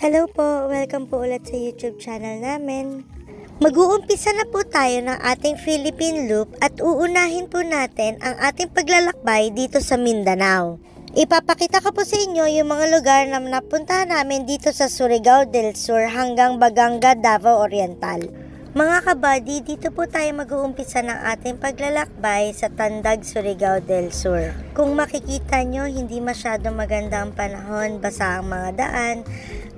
Hello po! Welcome po ulit sa YouTube channel namin. Mag-uumpisa na po tayo ng ating Philippine Loop at uunahin po natin ang ating paglalakbay dito sa Mindanao. Ipapakita ko po sa inyo yung mga lugar na napuntahan namin dito sa Surigao del Sur hanggang Baganga, Davao Oriental. Mga kabady, dito po tayo mag-uumpisa ng ating paglalakbay sa Tandag, Surigao del Sur. Kung makikita nyo, hindi masyadong maganda ang panahon, basa ang mga daan,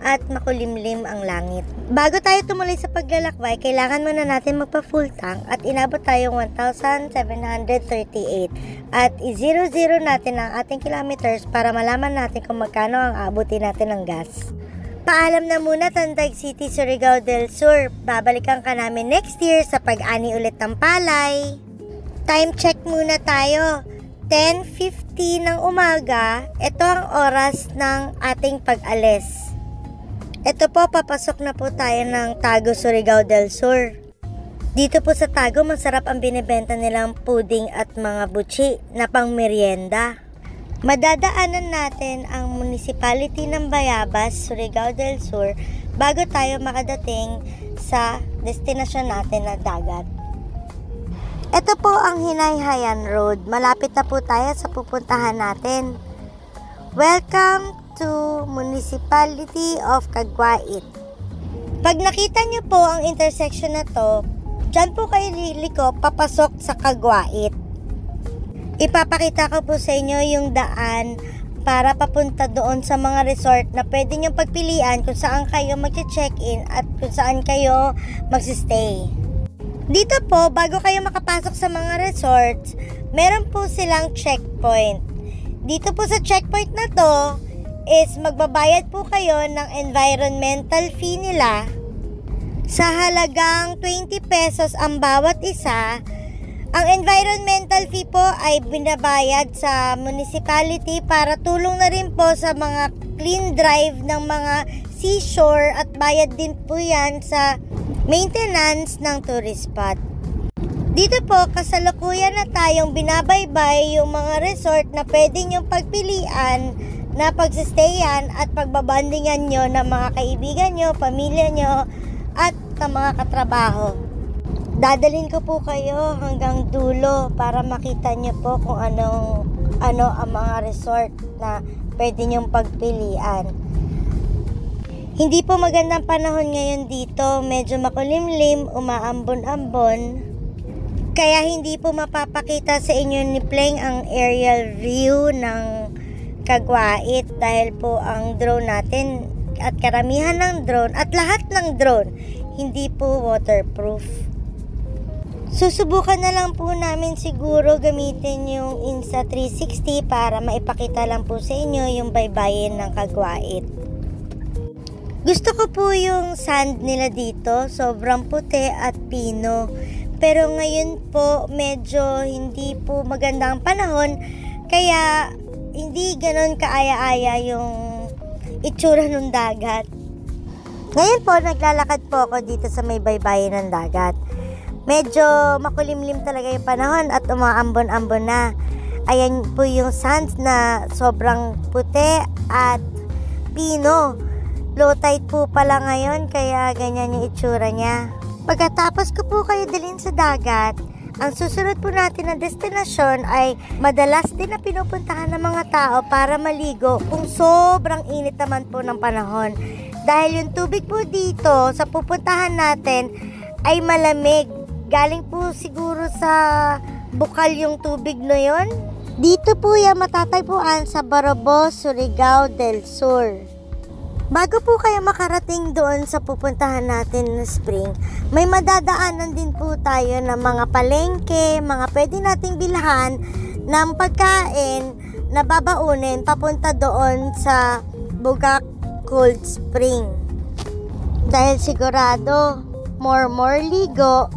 at makulimlim ang langit. Bago tayo tumuloy sa paglalakbay, kailangan muna natin magpa-full tank at inabot tayong 1,738 at i-0-0 natin ang ating kilometers para malaman natin kung magkano ang aabutin natin ng gas. Paalam na muna Tandag City, Surigao del Sur. Babalikan ka namin next year sa pag-ani ulit ng palay. Time check muna tayo. 10:50 ng umaga. Ito ang oras ng ating pag-alis. Ito po, papasok na po tayo ng Tago, Surigao del Sur. Dito po sa Tago, masarap ang binibenta nilang puding at mga butsi na pang merienda. Madadaanan natin ang municipality ng Bayabas, Surigao del Sur bago tayo makadating sa destinasyon natin na dagat. Ito po ang Hinayhayan Road. Malapit na po tayo sa pupuntahan natin. Welcome to Municipality of Caguait. Pag nakita nyo po ang intersection na to, dyan po kayo liliko papasok sa Caguait. Ipapakita ko po sa inyo yung daan para papunta doon sa mga resort na pwede nyo pagpilian kung saan kayo mag-check-in at kung saan kayo mag-stay. Dito po, bago kayo makapasok sa mga resorts, meron po silang checkpoint. Dito po sa checkpoint na to is magbabayad po kayo ng environmental fee nila sa halagang 20 pesos ang bawat isa. Ang environmental fee po ay binabayad sa municipality para tulong na rin po sa mga clean drive ng mga seashore at bayad din po yan sa maintenance ng tourist spot. Dito po, kasalukuyan na tayong binabaybay yung mga resort na pwede nyong pagpilian na pagsistayan at pagbabandingan nyo ng mga kaibigan nyo, pamilya nyo at ng mga katrabaho. Dadalhin ko po kayo hanggang dulo para makita nyo po kung ano ang mga resort na pwede nyong pagpilian. Hindi po magandang panahon ngayon dito, medyo makulimlim, umaambon-ambon. Kaya hindi po mapapakita sa inyo ni Pleng ang aerial view ng Caguait dahil po ang drone natin at karamihan ng drone at lahat ng drone hindi po waterproof. Susubukan na lang po namin siguro gamitin yung Insta360 para maipakita lang po sa inyo yung baybayin ng Caguait. Gusto ko po yung sand nila dito, sobrang puti at pino. Pero ngayon po medyo hindi po maganda ang panahon, kaya hindi ganon kaaya-aya yung itsura ng dagat. Ngayon po naglalakad po ako dito sa may baybayin ng dagat. Medyo makulimlim talaga yung panahon at umaambon-ambon na. Ayan po yung sands na sobrang puti at pino. Low tide po pala ngayon kaya ganyan yung itsura niya. Pagkatapos ko po kayo dalhin sa dagat, ang susunod po natin na destinasyon ay madalas din na pinupuntahan ng mga tao para maligo kung sobrang init naman po ng panahon. Dahil yung tubig po dito sa pupuntahan natin ay malamig. Galing po siguro sa bukal yung tubig na yon. Dito po yan matatagpuan sa Barobo, Surigao del Sur. Bago po kayo makarating doon sa pupuntahan natin na spring, may madadaanan din po tayo ng mga palengke, mga pwede nating bilhan ng pagkain na babaunin papunta doon sa Bugak Cold Spring. Dahil sigurado, more ligo,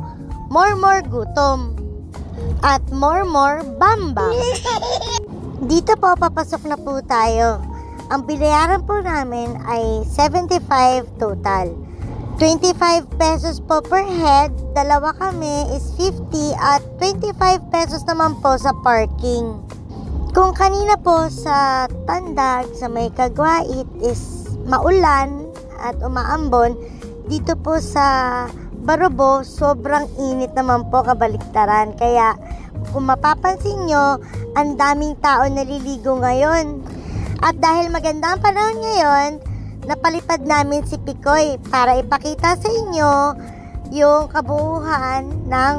more gutom, at more bamba. Dito po, papasok na po tayo. Ang binayaran po namin ay 75 total. 25 pesos po per head, dalawa kami is 50 at 25 pesos naman po sa parking. Kung kanina po sa Tandag, sa may Caguait is maulan at umaambon, dito po sa Barobo, sobrang init naman po, kabaliktaran. Kaya kung mapapansin nyo, ang daming tao naliligo ngayon. At dahil maganda ang panahon ngayon, napalipad namin si Pikoy para ipakita sa inyo yung kabuuan ng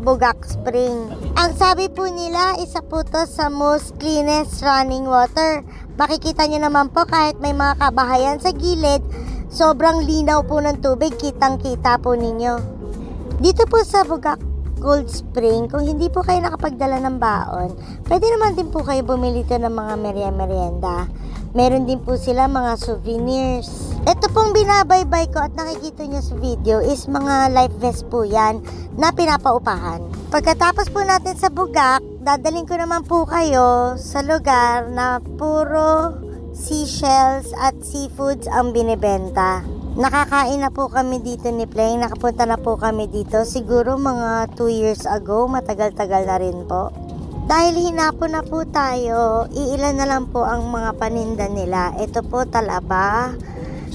Bugak Spring. Ang sabi po nila, isa po to sa most cleanest running water. Makikita nyo naman po kahit may mga kabahayan sa gilid, sobrang linaw po ng tubig, kitang-kita po ninyo. Dito po sa Bugak Cold Spring, kung hindi po kayo nakapagdala ng baon, pwede naman din po kayo bumili ito ng mga merienda. Meron din po sila mga souvenirs. Ito pong binabaybay ko at nakikita nyo sa video is mga life vest po yan na pinapaupahan. Pagkatapos po natin sa Bugak, dadalhin ko naman po kayo sa lugar na puro seashells at seafoods ang binibenta. Nakakain na po kami dito ni Pleng. Nakapunta na po kami dito. Siguro mga 2 years ago. Matagal-tagal na rin po. Dahil hinapon na po tayo, iilan na lang po ang mga paninda nila. Ito po talaba.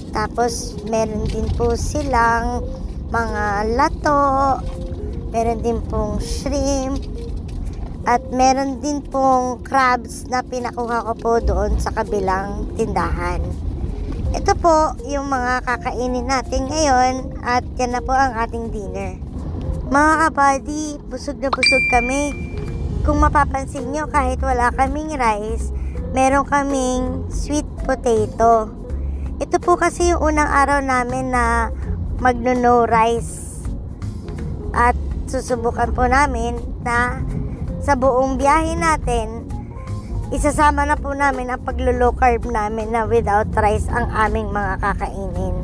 Tapos meron din po silang mga lato. Meron din pong shrimp. At meron din pong crabs na pinakuha ko po doon sa kabilang tindahan. Ito po yung mga kakainin natin ngayon at yan na po ang ating dinner. Mga kabady, busog na busog kami. Kung mapapansin nyo, kahit wala kaming rice, meron kaming sweet potato. Ito po kasi yung unang araw namin na magno-no rice. At susubukan po namin na sa buong biyahe natin, isasama na po namin ang paglo-low carb namin na without rice ang aming mga kakainin.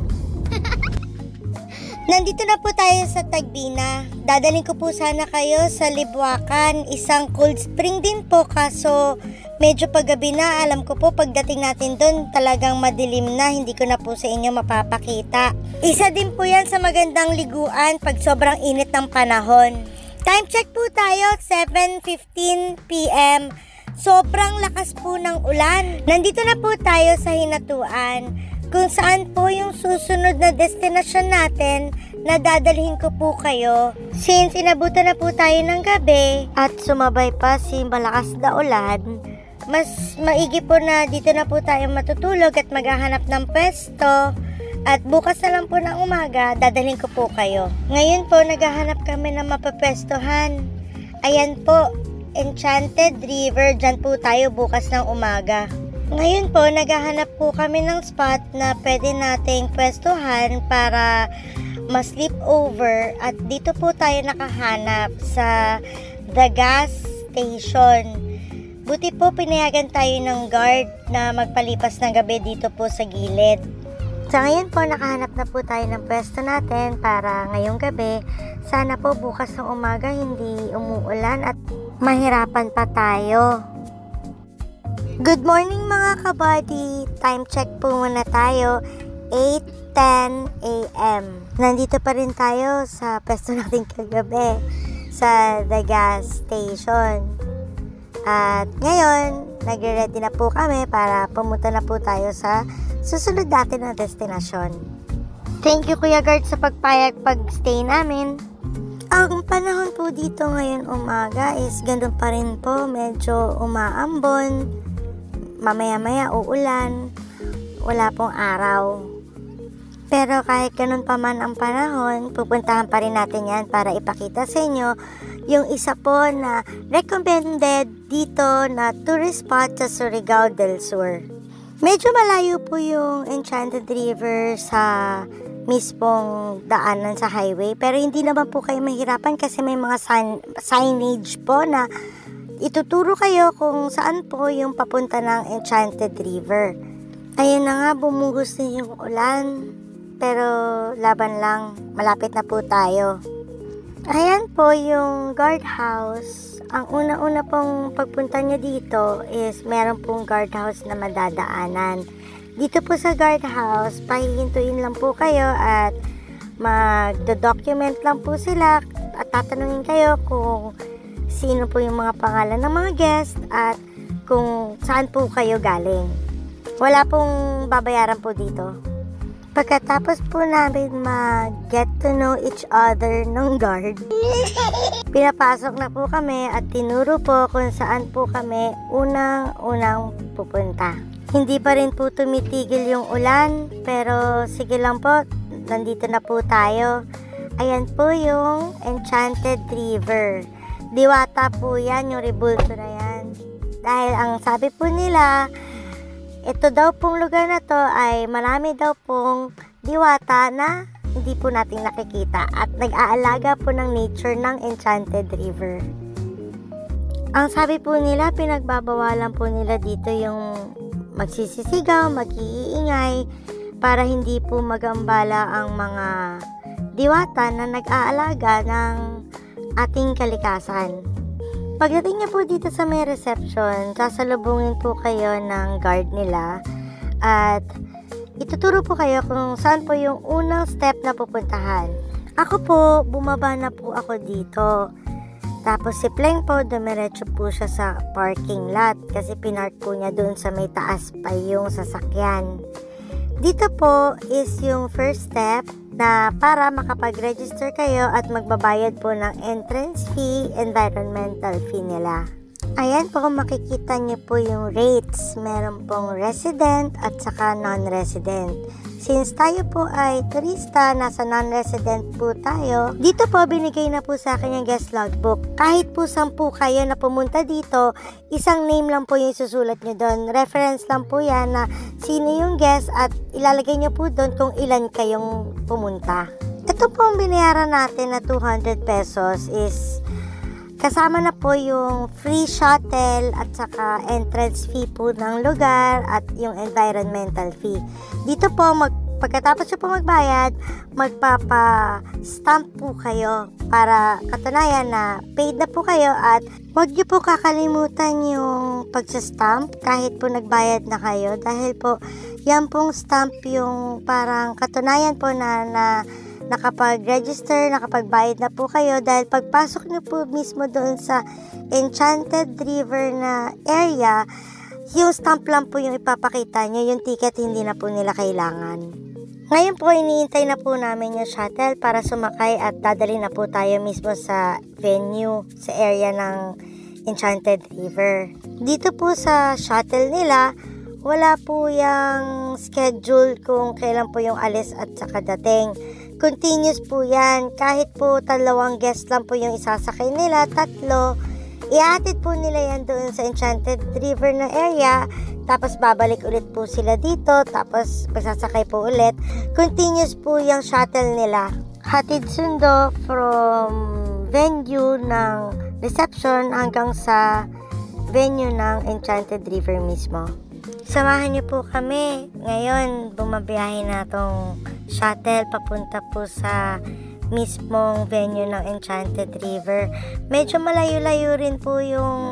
Nandito na po tayo sa Tagbina. Dadalhin ko po sana kayo sa Libuacan. Isang cold spring din po, kaso medyo paggabi na. Alam ko po pagdating natin doon talagang madilim na. Hindi ko na po sa inyo mapapakita. Isa din po yan sa magandang liguan pag sobrang init ng panahon. Time check po tayo, 7:15 p.m. Sobrang lakas po ng ulan. Nandito na po tayo sa Hinatuan, kung saan po yung susunod na destinasyon natin na dadalhin ko po kayo. Since inabutan na po tayo ng gabi at sumabay pa si malakas na ulan, mas maigi po na dito na po tayo matutulog at maghahanap ng pwesto. At bukas na lang po ng umaga, dadalhin ko po kayo. Ngayon po, naghahanap kami ng mapapwestohan. Ayan po, Enchanted River, dyan po tayo bukas ng umaga. Ngayon po, naghahanap po kami ng spot na pwede nating pwestuhan para ma-sleep over. At dito po tayo nakahanap sa The Gas Station. Buti po pinayagan tayo ng guard na magpalipas ng gabi dito po sa gilid. Sa ngayon po, nakahanap na po tayo ng pwesto natin para ngayong gabi. Sana po bukas ng umaga hindi umuulan at mahirapan pa tayo. Good morning mga kabady. Time check po muna tayo. 8:10 a.m. Nandito pa rin tayo sa pwesto natin kagabi sa The Gas Station. At ngayon, nagre-ready na po kami para pumunta na po tayo sa susunod natin na destinasyon. Thank you Kuya Gart sa pagpayag pag-stay namin. Ang panahon po dito ngayon umaga is ganun pa rin po, medyo umaambon, mamaya-maya uulan, wala pong araw. Pero kahit ganun pa man ang panahon, pupuntahan pa rin natin yan para ipakita sa inyo yung isa po na recommended dito na tourist spot sa Surigao del Sur. Medyo malayo po yung Enchanted River sa mismong daanan sa highway, pero hindi naman po kayo mahirapan kasi may mga signage po na ituturo kayo kung saan po yung papunta ng Enchanted River. Ayun na nga, bumuhos na yung ulan, pero laban lang, malapit na po tayo. Ayan po yung guardhouse. Ang una-una pong pagpunta nyo dito is meron pong guardhouse na madadaanan. Dito po sa guardhouse, pahihintuin lang po kayo at magdo-document lang po sila at tatanungin kayo kung sino po yung mga pangalan ng mga guest at kung saan po kayo galing. Wala pong babayaran po dito. Pagkatapos po namin mag-get to know each other ng guard, pinapasok na po kami at tinuro po kung saan po kami unang pupunta. Hindi pa rin po tumitigil yung ulan, pero sige lang po, nandito na po tayo. Ayan po yung Enchanted River. Diwata po yan, yung rebulto na yan. Dahil ang sabi po nila, ito daw pong lugar na to ay marami daw pong diwata na hindi po natin nakikita at nag-aalaga po ng nature ng Enchanted River. Ang sabi po nila, pinagbabawalan po nila dito yung magsisisigaw, mag-iingay para hindi po magambala ang mga diwata na nag-aalaga ng ating kalikasan. Pagdating niyo po dito sa may reception, sasalubungin po kayo ng guard nila at ituturo po kayo kung saan po yung unang step na pupuntahan. Ako po, bumaba na po ako dito. Tapos si Pleng po, dumiretso po siya sa parking lot kasi pinark po niya doon sa may taas pa yung sasakyan. Dito po is yung first step na para makapag-register kayo at magbabayad po ng entrance fee, environmental fee nila. Ayan po, makikita nyo po yung rates. Meron pong resident at saka non-resident. Since tayo po ay turista, nasa non-resident po tayo, dito po binigay na po sa akin yung guest logbook. Kahit po 10 kayo na pumunta dito, isang name lang po yung susulat nyo doon. Reference lang po yan na sino yung guest at ilalagay nyo po doon kung ilan kayong pumunta. Ito po ang binayaran natin na 200 pesos is kasama na po yung free shuttle at saka entrance fee po ng lugar at yung environmental fee. Dito po, pagkatapos nyo po magbayad, magpapa-stamp po kayo para katunayan na paid na po kayo at huwag nyo po kakalimutan yung pagsastamp kahit po nagbayad na kayo dahil po yan pong stamp yung parang katunayan po na nakapag-register, nakapagbayad na po kayo dahil pagpasok nyo po mismo doon sa Enchanted River na area, yung stamp lang po yung ipapakita nyo, yung ticket hindi na po nila kailangan. Ngayon po, iniintay na po namin yung shuttle para sumakay at dadali na po tayo mismo sa venue, sa area ng Enchanted River. Dito po sa shuttle nila, wala po yung schedule kung kailan po yung alis at saka dating. Continuous po yan. Kahit po 2 guest lang po yung isasakay nila, 3, iatid po nila yan doon sa Enchanted River na area, tapos babalik ulit po sila dito, tapos magsasakay po ulit. Continuous po yung shuttle nila. Hatid sundo from venue ng reception hanggang sa venue ng Enchanted River mismo. Samahan niyo po kami. Ngayon, bumabiyahe na tong shuttle papunta po sa mismong venue ng Enchanted River. Medyo malayo-layo rin po yung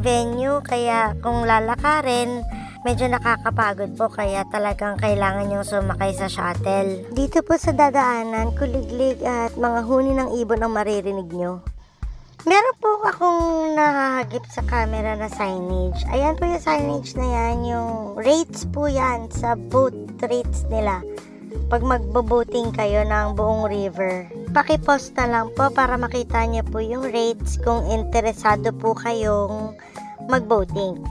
venue, kaya kung lalakarin, medyo nakakapagod po, kaya talagang kailangan yung sumakay sa shuttle. Dito po sa dadaanan, kuliglig at mga huni ng ibon ang maririnig nyo. Meron po akong nahahagip sa camera na signage. Ayan po yung signage na yan, yung rates po yan sa boat rates nila. Pag magbo-boating kayo ng buong river, pakipost na lang po para makita niyo po yung rates kung interesado po kayong mag-boating.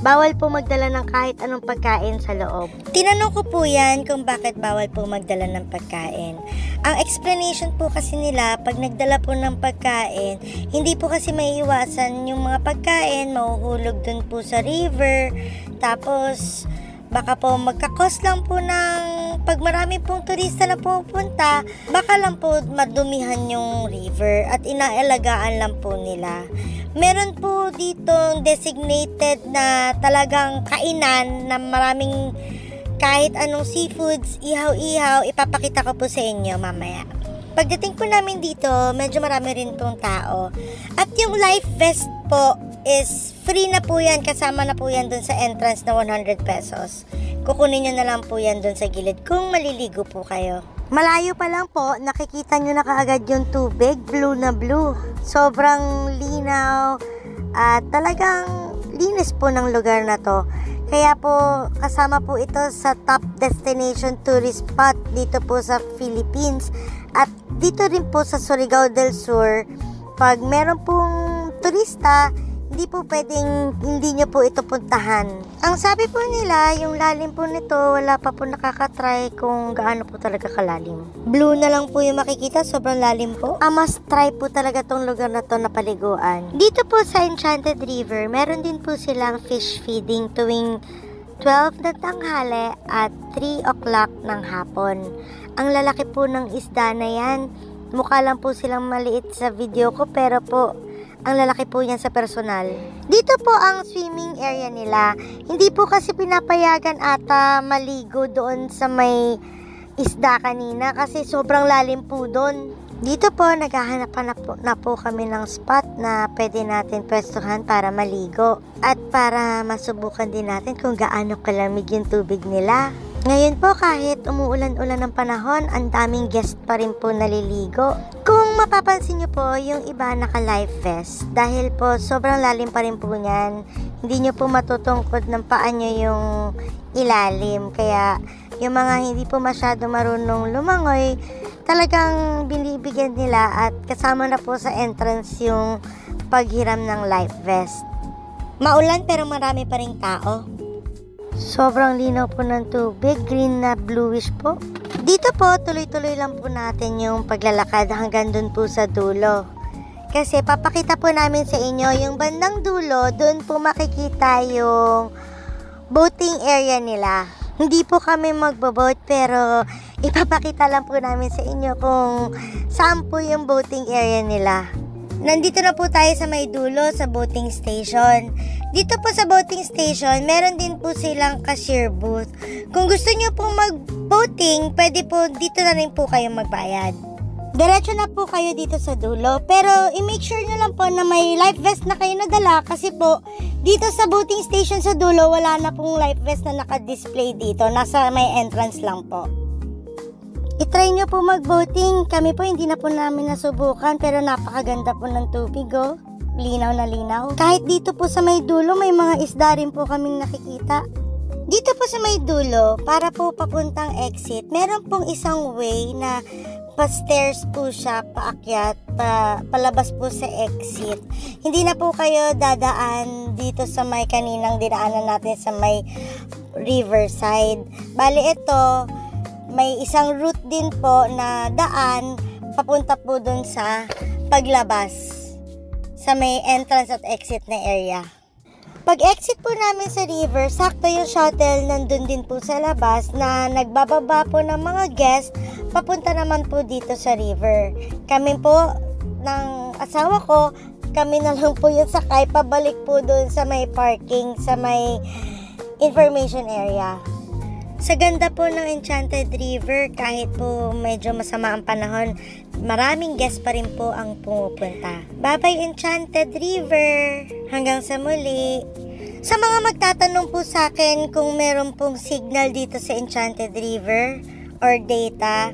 Bawal po magdala ng kahit anong pagkain sa loob. Tinanong ko po yan kung bakit bawal po magdala ng pagkain. Ang explanation po kasi nila, pag nagdala po ng pagkain, hindi po kasi maiiwasan yung mga pagkain, mahuhulog dun po sa river. Tapos, baka po magkakos lang po ng pag marami pong turista na pupunta, baka lang po madumihan yung river at inaalagaan lang po nila. Meron po dito designated na talagang kainan na maraming kahit anong seafoods, ihaw-ihaw, ipapakita ko po sa inyo mamaya. Pagdating po namin dito, medyo marami rin pong tao. At yung life vest po is free na po yan, kasama na po yan dun sa entrance na 100 pesos. Kukunin nyo na lang po yan dun sa gilid kung maliligo po kayo. Malayo pa lang po, nakikita nyo na kaagad yung tubig, blue na blue. Sobrang linaw at talagang linis po ng lugar na to. Kaya po kasama po ito sa top destination tourist spot dito po sa Philippines. At dito rin po sa Surigao del Sur, pag meron pong turista, hindi po pwedeng hindi nyo po ito puntahan. Ang sabi po nila, yung lalim po nito, wala pa po nakakatry kung gaano po talaga kalalim. Blue na lang po yung makikita, sobrang lalim po. Must try po talaga tong lugar na to na paliguan. Dito po sa Enchanted River, meron din po silang fish feeding tuwing 12 na tanghali at 3 o'clock ng hapon. Ang lalaki po ng isda na yan. Mukha lang po silang maliit sa video ko, pero po ang lalaki po yan sa personal. Dito po ang swimming area nila. Hindi po kasi pinapayagan ata maligo doon sa may isda kanina kasi sobrang lalim po doon. Dito po naghahanap na po kami ng spot na pwede natin pwestuhan para maligo at para masubukan din natin kung gaano kalamig yung tubig nila. Ngayon po kahit umuulan-ulan ng panahon, ang daming guest pa rin po naliligo. Kung mapapansin nyo po, yung iba naka-life vest. Dahil po sobrang lalim pa rin po niyan, hindi nyo po matutungkod ng paa nyo yung ilalim. Kaya yung mga hindi po masyado marunong lumangoy, talagang binibigyan nila at kasama na po sa entrance yung paghiram ng life vest. Maulan pero marami pa rin tao. Sobrang linaw po ng tubig, green na bluish po. Dito po, tuloy-tuloy lang po natin yung paglalakad hanggang dun po sa dulo. Kasi papakita po namin sa inyo yung bandang dulo, dun po makikita yung boating area nila. Hindi po kami magbo-boat pero ipapakita lang po namin sa inyo kung saan po yung boating area nila. Nandito na po tayo sa may dulo sa boating station. Dito po sa boating station, meron din po silang cashier booth. Kung gusto nyo pong mag-boating, pwede po dito na rin po kayo magbayad. Diretso na po kayo dito sa dulo. Pero i-make sure nyo lang po na may life vest na kayo nadala kasi po dito sa boating station sa dulo, wala na pong life vest na naka-display dito. Nasa may entrance lang po. I-try nyo po mag-boating. Kami po hindi na po namin nasubukan pero napakaganda po ng tubig oh. Linaw na linaw. Kahit dito po sa may dulo may mga isda rin po kaming nakikita. Dito po sa may dulo para po papuntang exit meron pong isang way na pa-stairs po siya paakyat palabas po sa exit. Hindi na po kayo dadaan dito sa may kaninang dinaanan natin sa may riverside. Bali ito may isang route din po na daan papunta po dun sa paglabas sa may entrance at exit na area. Pag exit po namin sa river, sakto yung shuttle nandun din po sa labas na nagbababa po ng mga guest papunta naman po dito sa river. Kami po ng asawa ko, kami na lang po yung sakay pabalik po dun sa may parking, sa may information area. Sa ganda po ng Enchanted River, kahit po medyo masama ang panahon, maraming guests pa rin po ang pumupunta. Bye-bye Enchanted River! Hanggang sa muli! Sa mga magtatanong po sa akin kung meron pong signal dito sa Enchanted River or data,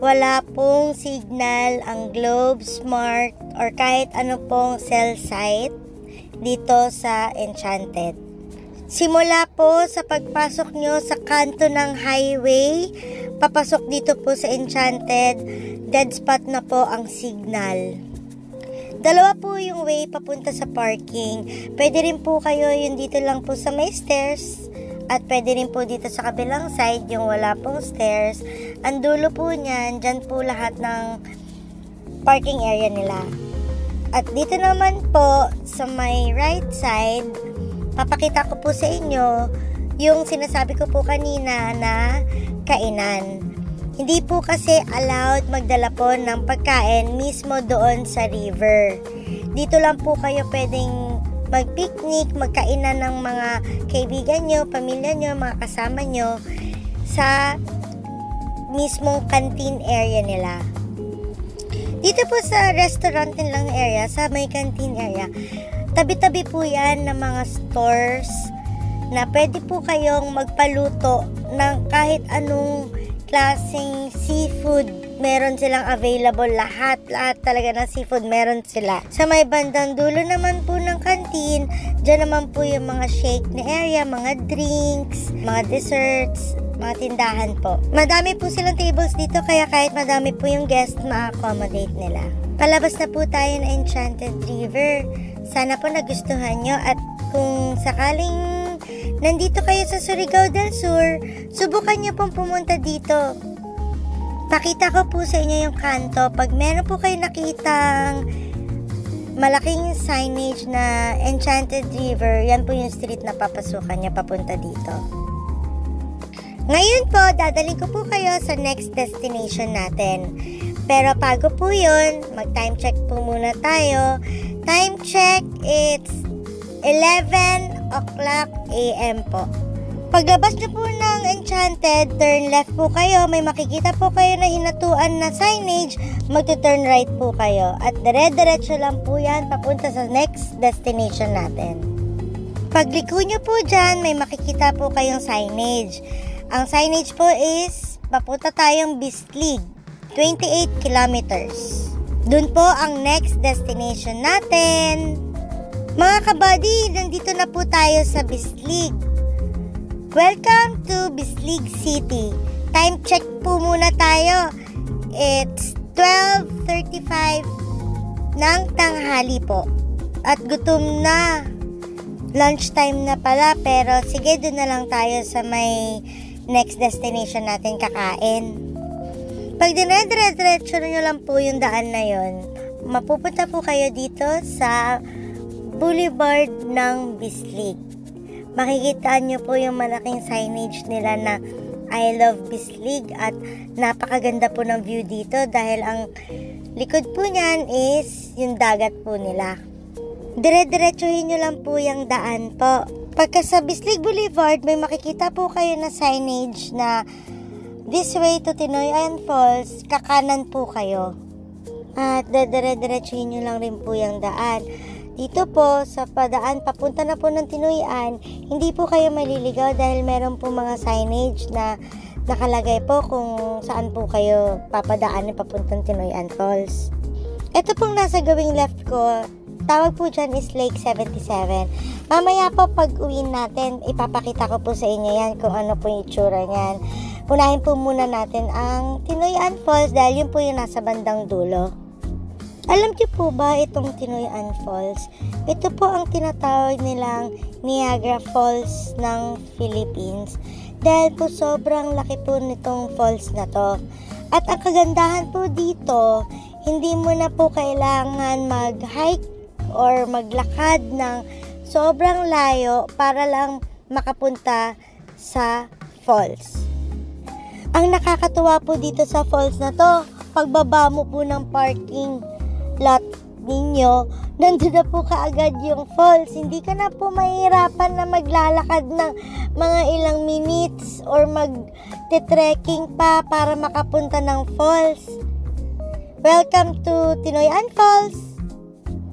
wala pong signal ang Globe, Smart, or kahit ano pong cell site dito sa Enchanted. Simula po sa pagpasok nyo sa kanto ng highway, papasok dito po sa Enchanted, dead spot na po ang signal. Dalawa po yung way papunta sa parking. Pwede rin po kayo yung dito lang po sa may stairs at pwede rin po dito sa kabilang side yung wala pong stairs. Ang dulo po niyan, dyan po lahat ng parking area nila. At dito naman po sa may right side, papakita ko po sa inyo yung sinasabi ko po kanina na kainan. Hindi po kasi allowed magdala po ng pagkain mismo doon sa river. Dito lang po kayo pwedeng mag-picnic, magkainan ng mga kaibigan nyo, pamilya nyo, mga kasama nyo sa mismong canteen area nila. Dito po sa restaurant nilang area, sa may canteen area, tabi-tabi po yan ng mga stores na pwede po kayong magpaluto ng kahit anong klaseng seafood. Meron silang available lahat talaga ng seafood meron sila. Sa may bandang dulo naman po ng canteen, dyan naman po yung mga shake na area, mga drinks, mga desserts, mga tindahan po. Madami po silang tables dito kaya kahit madami po yung guest, ma-accommodate nila. Palabas na po tayo ng Enchanted River. Sana po nagustuhan nyo at kung sakaling nandito kayo sa Surigao del Sur, subukan nyo pong pumunta dito. Pakita ko po sa inyo yung kanto. Pag meron po kayo nakitang malaking signage na Enchanted River, yan po yung street na papasukan niya papunta dito. Ngayon po, dadalhin ko po kayo sa next destination natin. Pero bago po yun, mag-time check po muna tayo. Time check, it's 11 o'clock a.m. po. Paglabas nyo po ng Enchanted, turn left po kayo. May makikita po kayo na hinatuan na signage. Magto-turn right po kayo. At dire-diretso lang po yan papunta sa next destination natin. Pagliko nyo po dyan, may makikita po kayong signage. Ang signage po is papunta tayong Bislig, 28 kilometers. Dun po ang next destination natin. Mga kabady, nandito na po tayo sa Bislig. Welcome to Bislig City. Time check po muna tayo. It's 12:35 ng tanghali po. At gutom na. Lunchtime na pala, pero sige, doon na lang tayo sa may next destination natin kakain. Pag dinediretso nyo lang po yung daan na yon, mapupunta po kayo dito sa Boulevard ng Bislig. Makikita nyo po yung malaking signage nila na I love Bislig at napakaganda po ng view dito dahil ang likod po niyan is yung dagat po nila. Dire-diretsuhin nyo lang po yung daan po. Pagka sa Bislig Boulevard, may makikita po kayo na signage na this way to Tinoyan Falls, kakanan po kayo. At dire-diretsuhin nyo lang rin po yung daan. Dito po, sa padaan, papunta na po ng Tinoyan, hindi po kayo maliligaw dahil meron po mga signage na nakalagay po kung saan po kayo papadaanin papuntang Tinoyan Falls. Ito pong nasa gawing left ko, tawag po dyan is Lake 77. Mamaya po pag uwiin natin, ipapakita ko po sa inyo yan kung ano po yung itsura niyan. Unahin po muna natin ang Tinoyan Falls dahil yun po yung nasa bandang dulo. Alam niyo po ba itong Tinoyan Falls? Ito po ang tinatawag nilang Niagara Falls ng Philippines dahil po sobrang laki po nitong falls na to. At ang kagandahan po dito, hindi mo na po kailangan mag-hike or maglakad ng sobrang layo para lang makapunta sa falls. Ang nakakatuwa po dito sa falls na to, pagbaba mo po ng parking lot ninyo, nandun na po kaagad yung falls. Hindi ka na po mahihirapan na maglalakad ng mga ilang minutes or mag-trekking pa para makapunta ng falls. Welcome to Tinoyan Falls.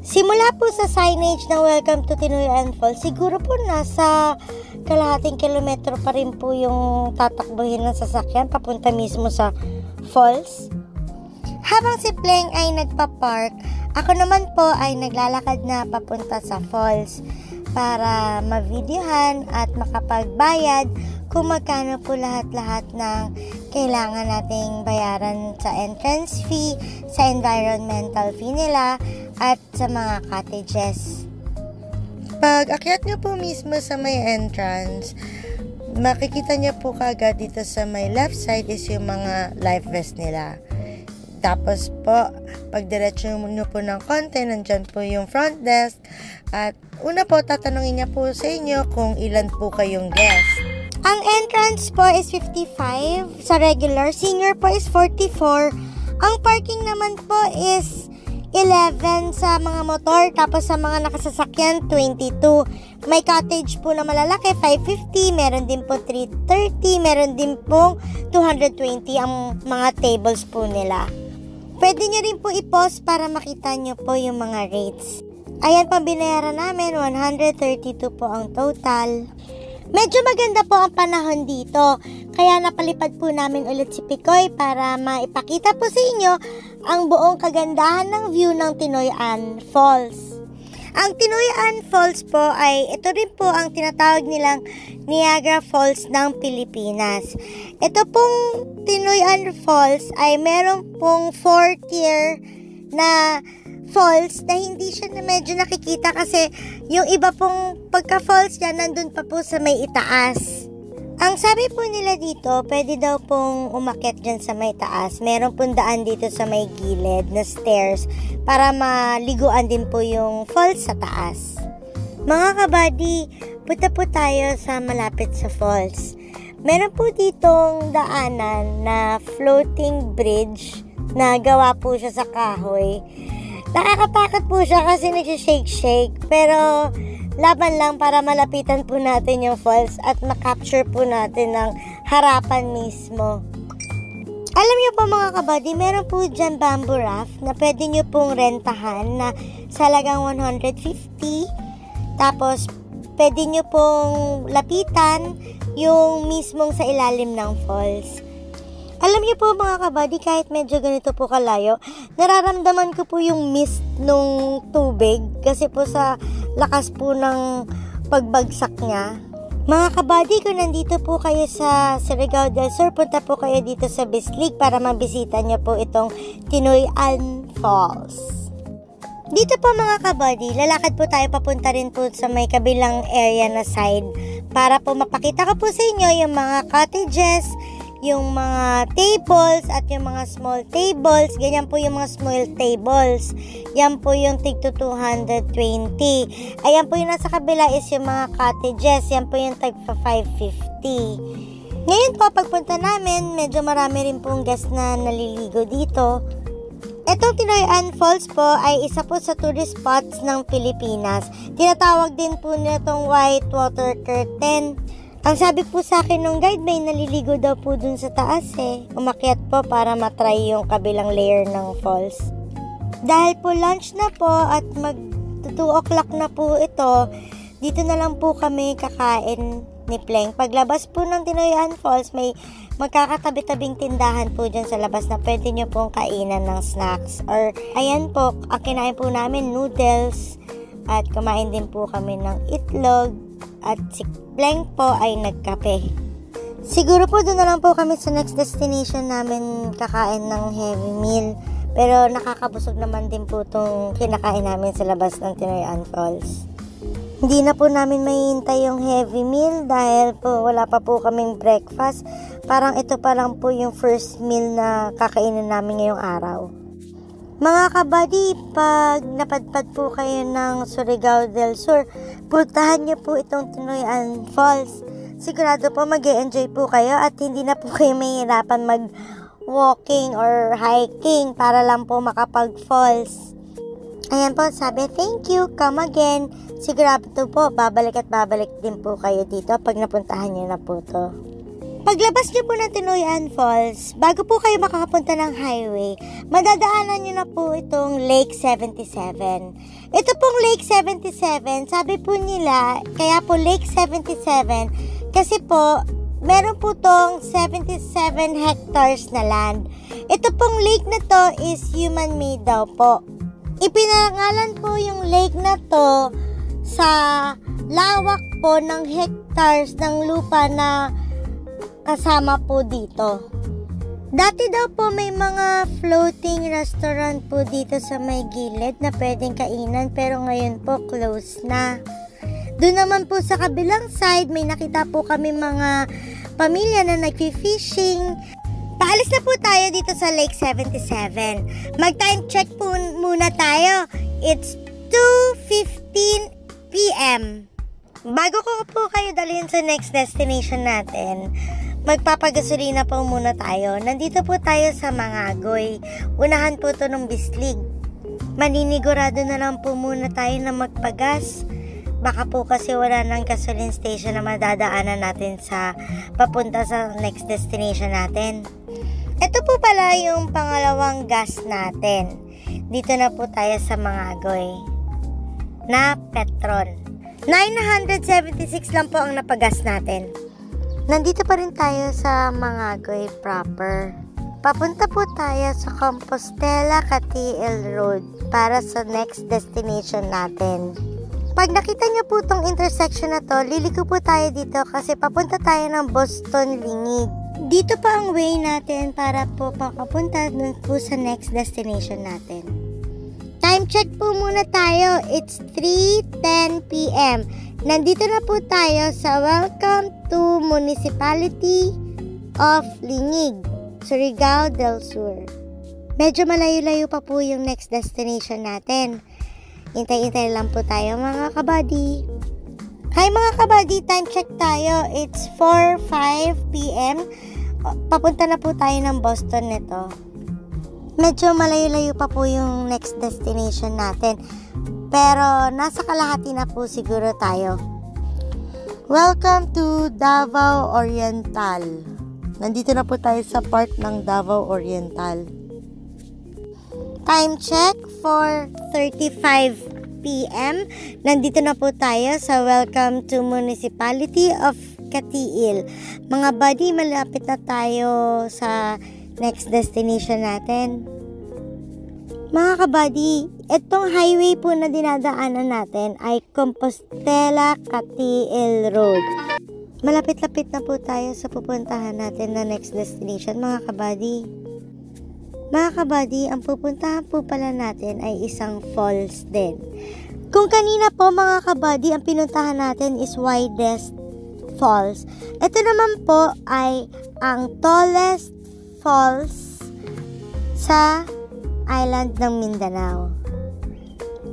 Simula po sa signage ng Welcome to Tinoyan Falls, siguro po nasa kalahating kilometro pa rin po yung tatakbuhin ng sasakyan papunta mismo sa falls. Habang si Pleng ay nagpa-park, ako naman po ay naglalakad na papunta sa falls para ma-videohan at makapagbayad kung magkano po lahat-lahat ng kailangan nating bayaran sa entrance fee, sa environmental fee nila, at sa mga cottages. Pag akyat nyo po mismo sa may entrance, makikita nyo po kaagad dito sa may left side is yung mga life vest nila. Tapos po, pag diretso nyo po ng konti, nandyan po yung front desk. At una po, tatanungin niya po sa inyo kung ilan po kayong guest. Ang entrance po is 55. Sa regular, senior po is 44. Ang parking naman po is 11 sa mga motor. Tapos sa mga nakasasakyan, 22. May cottage po na malalaki, 550. Meron din po 330. Meron din po 220 ang mga tables po nila. Pwede nyo rin po i-pause para makita nyo po yung mga rates. Ayan, pang binayaran namin, 132 po ang total. Medyo maganda po ang panahon dito, kaya napalipad po namin ulit si Picoy para maipakita po sa inyo ang buong kagandahan ng view ng Tinoy-an Falls. Ang Tinoy-an Falls po ay ito rin po ang tinatawag nilang Niagara Falls ng Pilipinas. Ito pong Tinoy-an Falls ay meron pong 4-tier na falls na hindi siya na medyo nakikita kasi yung iba pong pagka-falls niya nandun pa po sa may itaas. Ang sabi po nila dito, pwede daw pong umakyat dyan sa may taas. Meron pong daan dito sa may gilid na stairs para maliguan din po yung falls sa taas. Mga kabady, punta po tayo sa malapit sa falls. Meron po ditong daanan na floating bridge na gawa po siya sa kahoy. Nakakatakot po siya kasi nagsishake-shake, pero laban lang para malapitan po natin yung falls at makapture po natin ng harapan mismo. Alam niyo po mga kabady, meron po dyan bamboo raft na pwede niyo pong rentahan na sa halagang 150. Tapos, pwede niyo pong lapitan yung mismong sa ilalim ng falls. Alam niyo po mga kabady, kahit medyo ganito po kalayo, nararamdaman ko po yung mist nung tubig kasi po sa lakas po ng pagbagsak niya. Mga kabady, kung nandito po kayo sa Surigao del Sur, punta po kayo dito sa Bislig para mabisita niyo po itong Tinoy-an Falls. Dito po mga kabady, lalakad po tayo papunta rin po sa may kabilang area na side para po mapakita ko po sa inyo yung mga cottages, yung mga tables at yung mga small tables. Ganyan po yung mga small tables. Yan po yung tig to 220. Ayan po yung nasa kabila is yung mga cottages. Yan po yung tag 550. Ngayon po pagpunta namin, medyo marami rin pong guests na naliligo dito. Etong Tinoy-an Falls po ay isa po sa tourist spots ng Pilipinas. Tinatawag din po nila itong white water curtain. Ang sabi po sa akin nung guide, may naliligo daw po dun sa taas eh. Umakyat po para matry yung kabilang layer ng falls. Dahil po lunch na po at mag 2 o'clock na po ito, dito na lang po kami kakain ni Pleng. Paglabas po ng Tinoy-an Falls, may magkakatabi-tabing tindahan po dyan sa labas na pwede nyo pong kainan ng snacks. Or ayan po, ang kinain po namin noodles at kumain din po kami ng itlog. At si Pleng po ay nagkape. Siguro po doon na lang po kami sa next destination namin kakain ng heavy meal. Pero nakakabusog naman din po itong kinakain namin sa labas ng Tinoy-an Falls. Hindi na po namin mahihintay yung heavy meal dahil po wala pa po kaming breakfast. Parang ito pa lang po yung first meal na kakainin namin ngayong araw. Mga kabady, pag napadpad po kayo ng Surigao del Sur, puntahan niyo po itong Tinoy-an Falls. Sigurado po mag-e-enjoy po kayo at hindi na po kayo mahihirapan mag-walking or hiking para lang po makapag-falls. Ayan po, sabi, thank you, come again. Sigurado po, babalik at babalik din po kayo dito pag napuntahan niyo na po to. Paglabas niyo po ng Tinoy-an Falls, bago po kayo makakapunta ng highway, madadaanan niyo na po itong Lake 77. Ito pong Lake 77, sabi po nila, kaya po Lake 77, kasi po, meron po tong 77 hectares na land. Ito pong lake na to is human-made daw po. Ipinangalan po yung lake na to sa lawak po ng hectares ng lupa na kasama po dito. Dati daw po may mga floating restaurant po dito sa may gilid na pwedeng kainan pero ngayon po close na. Doon naman po sa kabilang side may nakita po kami mga pamilya na nag-fishing. Paalis na po tayo dito sa Lake 77. Mag-time check po muna tayo. It's 2:15 p.m. Bago ko po kayo dalhin sa next destination natin, magpapagasolina po muna tayo. Nandito po tayo sa Mangagoy. Unahan po to ng Bislig. Maninigurado na lang po muna tayo na magpagas. Baka po kasi wala ng gasoline station na madadaanan natin sa papunta sa next destination natin. Ito po pala yung pangalawang gas natin. Dito na po tayo sa Mangagoy na Petron. 976 lang po ang napagas natin. Nandito pa rin tayo sa Mangagoy proper. Papunta po tayo sa Compostela, Catiel Road para sa next destination natin. Pag nakita niyo po itong intersection na to, liliko po tayo dito kasi papunta tayo ng Boston Lingig. Dito pa ang way natin para po makapunta dun po sa next destination natin. Time check po muna tayo. It's 3:10 p.m. Nandito na po tayo sa Welcome to Municipality of Lingig, Surigao del Sur. Medyo malayo-layo pa po yung next destination natin. Hintay-hintay lang po tayo mga kabady. Hi mga kabady, time check tayo. It's 4:05 p.m. Papunta na po tayo ng Boston nito. Medyo malayo-layo pa po yung next destination natin. Pero nasa kalahati na po siguro tayo. Welcome to Davao Oriental. Nandito na po tayo sa part ng Davao Oriental. Time check, 4:35 p.m. Nandito na po tayo sa Welcome to Municipality of Catiel. Mga buddy, malapit na tayo sa next destination natin. Mga kabady, itong highway po na dinadaanan natin ay Compostela Catiel Road. Malapit-lapit na po tayo sa pupuntahan natin na next destination mga kabady. Mga kabady, ang pupuntahan po pala natin ay isang falls din. Kung kanina po mga kabady, ang pinuntahan natin is Widest Falls. Ito naman po ay ang tallest falls sa island ng Mindanao.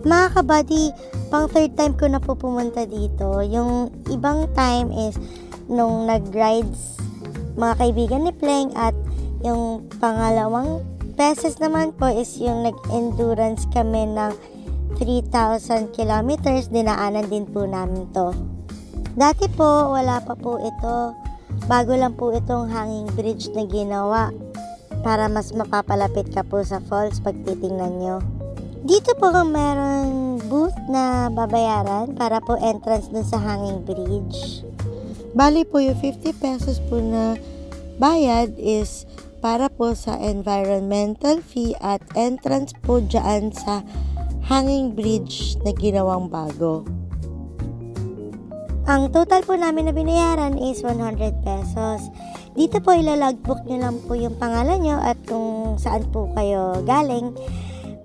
Mga kabady, pang third time ko na po pumunta dito. Yung ibang time is nung nag-rides mga kaibigan ni Pleng, at yung pangalawang beses naman po is yung nag-endurance kami ng 3,000 kilometers. Dinaanan din po namin to. Dati po, wala pa po ito. Bago lang po itong hanging bridge na ginawa para mas mapapalapit ka po sa falls pag titingnan nyo. Dito po meron booth na babayaran para po entrance dun sa hanging bridge. Bali po yung 50 pesos po na bayad is para po sa environmental fee at entrance po dyan sa hanging bridge na ginawang bago. Ang total po namin na binayaran is 100 pesos. Dito po ilalogbook nyo lang po yung pangalan nyo at kung saan po kayo galing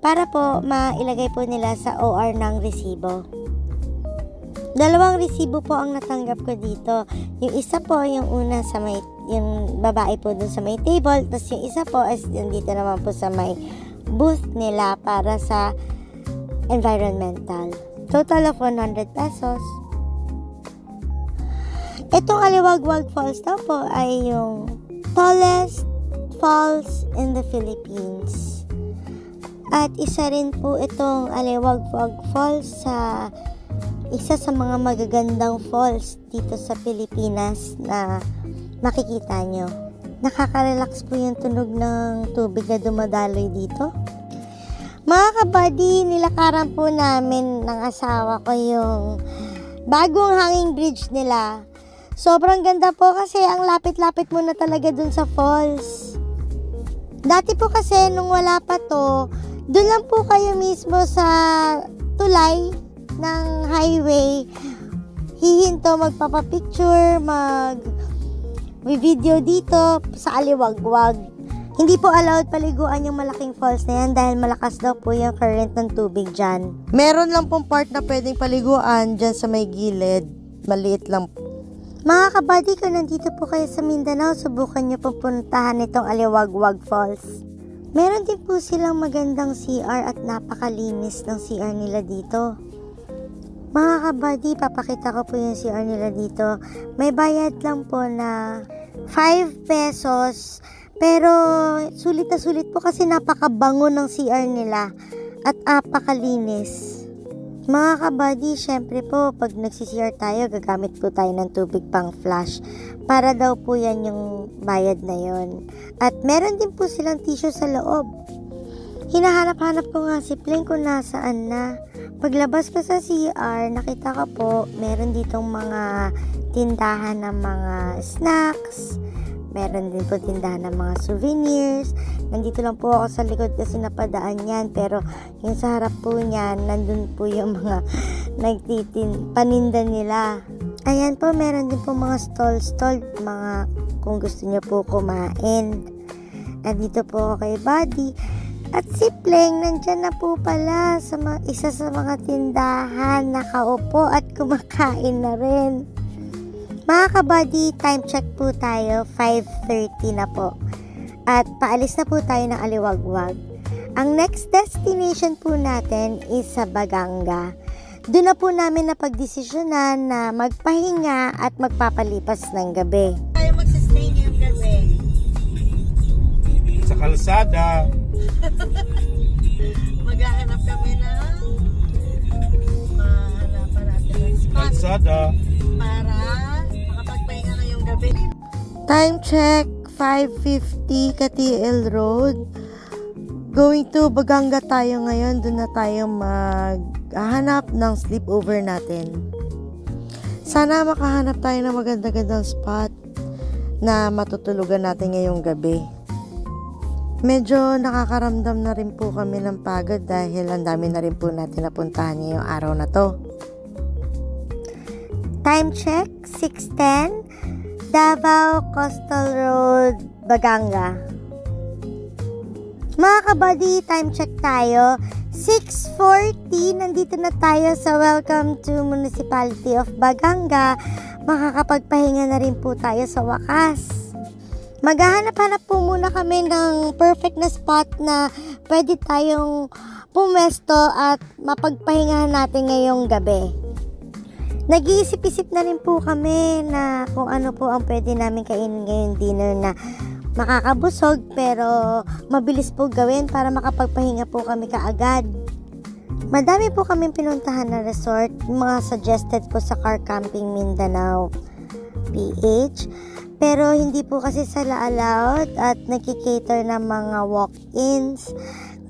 para po mailagay po nila sa OR ng resibo. 2 resibo po ang natanggap ko dito. Yung isa po, yung una sa may, yung babae po dun sa may table, tapos yung isa po is dito naman po sa may booth nila para sa environmental. Total of 100 pesos. Itong Aliwagwag Falls daw po ay yung tallest falls in the Philippines. At isa rin po itong Aliwagwag Falls sa isa sa mga magagandang falls dito sa Pilipinas na makikita nyo. Nakaka-relax po yung tunog ng tubig na dumadaloy dito. Mga kabady, nilakaran po namin ng asawa ko yung bagong hanging bridge nila. Sobrang ganda po kasi ang lapit-lapit mo na talaga dun sa falls. Dati po kasi nung wala pa to, dun lang po kayo mismo sa tulay ng highway. Hihinto, magpapapicture, mag-video dito sa Aliwagwag. Hindi po allowed paliguan yung malaking falls na yan dahil malakas daw po yung current ng tubig dyan. Meron lang pong part na pwedeng paliguan dyan sa may gilid. Maliit lang po. Mga kabady, kung nandito po kayo sa Mindanao, subukan nyo pong puntahan itong Aliwagwag Falls. Meron din po silang magandang CR at napakalinis ng CR nila dito. Mga kabady, papakita ko po yung CR nila dito. May bayad lang po na 5 pesos. Pero sulit na sulit po kasi napakabango ng CR nila at napakalinis. Mga kabady, syempre po, pag nagsi-CR tayo, gagamit po tayo ng tubig pang flash. Para daw po yan yung bayad na yon. At meron din po silang tissue sa loob. Hinahanap-hanap ko nga si Pleng kung nasaan na. Paglabas ko sa CR, nakita ko po, meron ditong mga tindahan ng mga snacks, meron din po tindahan ng mga souvenirs. Nandito lang po ako sa likod kasi napadaan yan, pero yung sa harap po niyan, nandun po yung mga paninda nila. Ayan po, meron din po mga stall, mga kung gusto niyo po kumain. Nandito po ako kay Buddy. At si Pleng, nandyan na po pala sa isa sa mga tindahan, nakaupo at kumakain na rin. Mga kabady, time check po tayo, 5:30 na po. At paalis na po tayo ng Aliwagwag. Ang next destination po natin is sa Baganga. Doon na po namin napagdesisyonan na magpahinga at magpapalipas ng gabi. Tayo magsistay ngayong gabi. Sa kalsada. Maghahanap kami na mahanapan natin ng spot Kalsada. para makapagpahinga ngayong gabi. Time check, 5:50 KTL Road. Going to Baganga tayo ngayon. Doon na tayo maghahanap ng sleepover natin. Sana makahanap tayo ng maganda-gandang spot na matutulugan natin ngayong gabi. Medyo nakakaramdam na rin po kami ng pagod dahil ang dami na rin po natin napuntahan ngayong araw na to. Time check, 6:10, Davao Coastal Road, Baganga. Mga kabady, time check tayo. 6:40, nandito na tayo sa Welcome to Municipality of Baganga. Makakapagpahinga na rin po tayo sa wakas. Maghahanap-hanap po muna kami ng perfect na spot na pwede tayong pumesto at mapagpahingahan natin ngayong gabi. Nag-iisip-isip na rin po kami na kung ano po ang pwede namin kainin ngayong dinner na makakabusog pero mabilis po gawin para makapagpahinga po kami kaagad. Madami po kaming pinuntahan na resort, mga suggested po sa Car Camping Mindanao PH, pero hindi po kasi sila allowed at nagkikater ng mga walk-ins.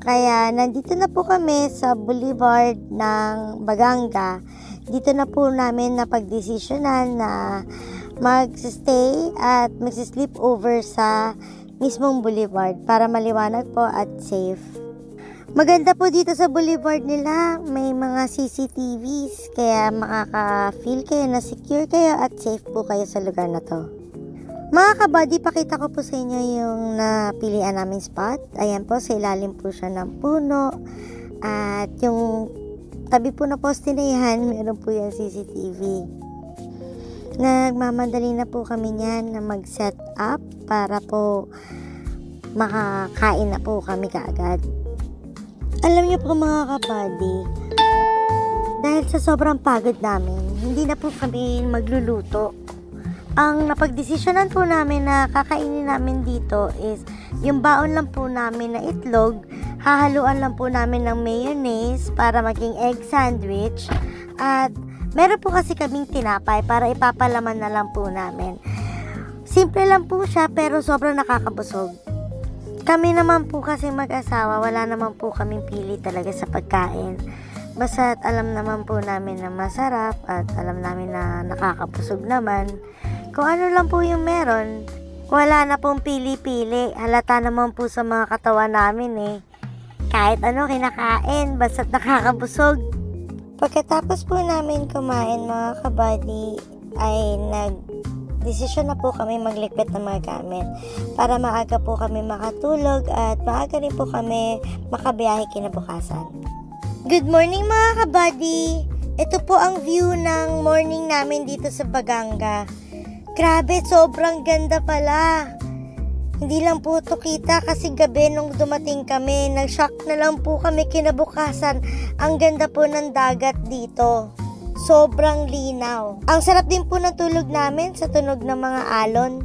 Kaya nandito na po kami sa Boulevard ng Baganga. Dito na po namin napagdesisyonan na mag-stay at mag-sleep over sa mismong boulevard para maliwanag po at safe. Maganda po dito sa boulevard nila, may mga CCTVs kaya makaka-feel kayo na secure kayo at safe po kayo sa lugar na to. Mga kabady, pakita ko po sa inyo yung napilian naming spot. Ayan po, sa ilalim po siya ng puno at yung tabi po na poste na yan, meron po yung CCTV. Nagmamadali na po kami niyan na mag-set up para po makakain na po kami kaagad. Alam niyo po mga kabady, dahil sa sobrang pagod namin, hindi na po kami magluluto. Ang napagdesisyonan po namin na kakainin namin dito is yung baon lang po namin na itlog, hahaluan lang po namin ng mayonnaise para maging egg sandwich, at meron po kasi kaming tinapay para ipapalaman na lang po namin. Simple lang po siya pero sobrang nakakabusog. Kami naman po kasi mag-asawa, wala naman po kaming pili talaga sa pagkain. Basta't alam naman po namin na masarap at alam namin na nakakabusog naman. Kung ano lang po yung meron, wala na pong pili-pili. Halata naman po sa mga katawan namin eh. Kahit ano kinakain, basta't nakakabusog. Pagkatapos po namin kumain mga kabady, ay nag-desisyon na po kami maglikpit ng mga gamit para maaga po kami makatulog at maaga rin po kami makabiyahe kinabukasan. Good morning mga kabady! Ito po ang view ng morning namin dito sa Baganga. Grabe, sobrang ganda pala. Hindi lang po ito kita kasi gabi nung dumating kami, nag-shock na lang po kami kinabukasan. Ang ganda po ng dagat dito. Sobrang linaw. Ang sarap din po ng tulog namin sa tunog ng mga alon.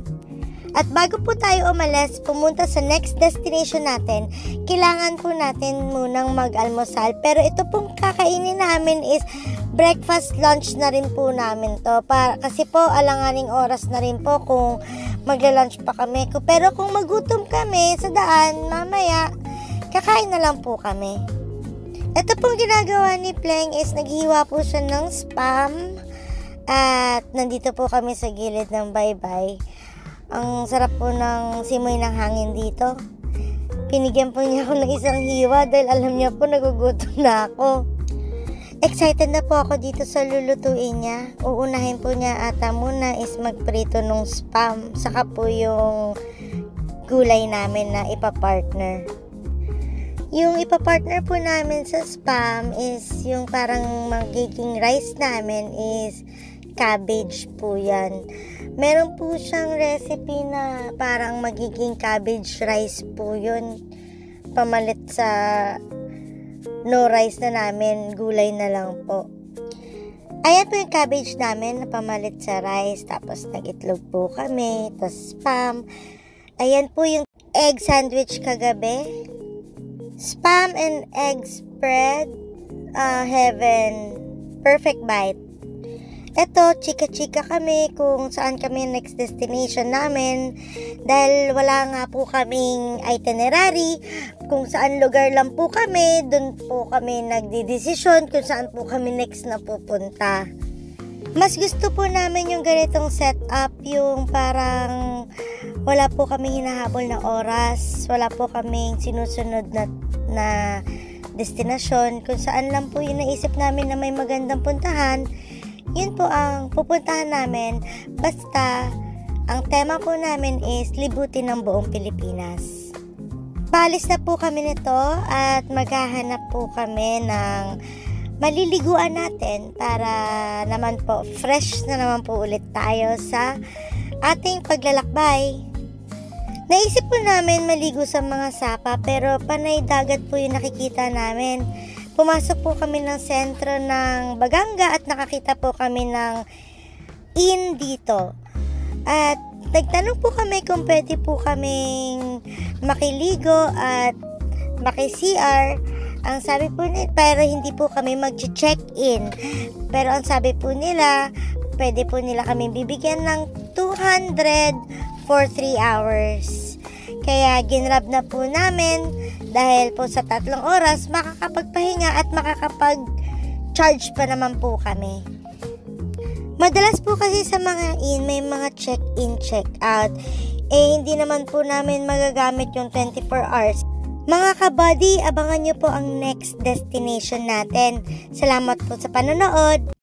At bago po tayo umalis, pumunta sa next destination natin, kailangan po natin munang mag-almusal. Pero ito pong kakainin namin is breakfast lunch na rin po namin to. Kasi po alanganing oras na rin po kung magla-lunch pa kami. Pero kung magutom kami sa daan, mamaya, kakain na lang po kami. Ito pong ginagawa ni Pleng is naghiwa po siya ng spam. At nandito po kami sa gilid ng baybay. Ang sarap po ng simoy ng hangin dito. Pinigyan po niya ako ng isang hiwa dahil alam niya po nagugutom na ako. Excited na po ako dito sa lulutuin niya. Uunahin po niya ata muna is magprito ng spam. Saka po yung gulay namin na ipapartner. Yung ipapartner po namin sa spam is yung parang magiging rice namin is cabbage po yan. Meron po siyang recipe na parang magiging cabbage rice po yun. Pamalit sa no rice na namin, gulay na lang po. Ayan po yung cabbage namin na pamalit sa rice. Tapos nag-itlog po kami. Tapos spam. Ayan po yung egg sandwich kagabi. Spam and egg spread. Heaven. Perfect bite. Eto, chika-chika kami kung saan kami next destination namin dahil wala nga po kaming itinerary. Kung saan lugar lang po kami, dun po kami nagdidesisyon kung saan po kami next na pupunta. Mas gusto po namin yung ganitong setup, yung parang wala po kaming hinahabol na oras, wala po kaming sinusunod na destinasyon, kung saan lang po yung naisip namin na may magandang puntahan. Yun po ang pupuntahan namin. Basta, ang tema po namin is libutin ng buong Pilipinas. Paalis na po kami nito at maghahanap po kami ng maliliguan natin para naman po fresh na naman po ulit tayo sa ating paglalakbay. Naisip po namin maligo sa mga sapa pero panay dagat po yung nakikita namin. Pumasok po kami ng sentro ng Baganga at nakakita po kami ng inn dito. At nagtanong po kami kung pwede po kaming makiligo at maki-CR. Ang sabi po nila, pero hindi po kami mag-check-in. Pero ang sabi po nila, pwede po nila kami bibigyan ng 200 for 3 hours. Kaya ginrab na po namin dahil po sa 3 oras makakapagpahinga at makakapag-charge pa naman po kami. Madalas po kasi sa mga inn may mga check-in, check-out. Hindi naman po namin magagamit yung 24 hours. Mga kabady, abangan nyo po ang next destination natin. Salamat po sa panonood.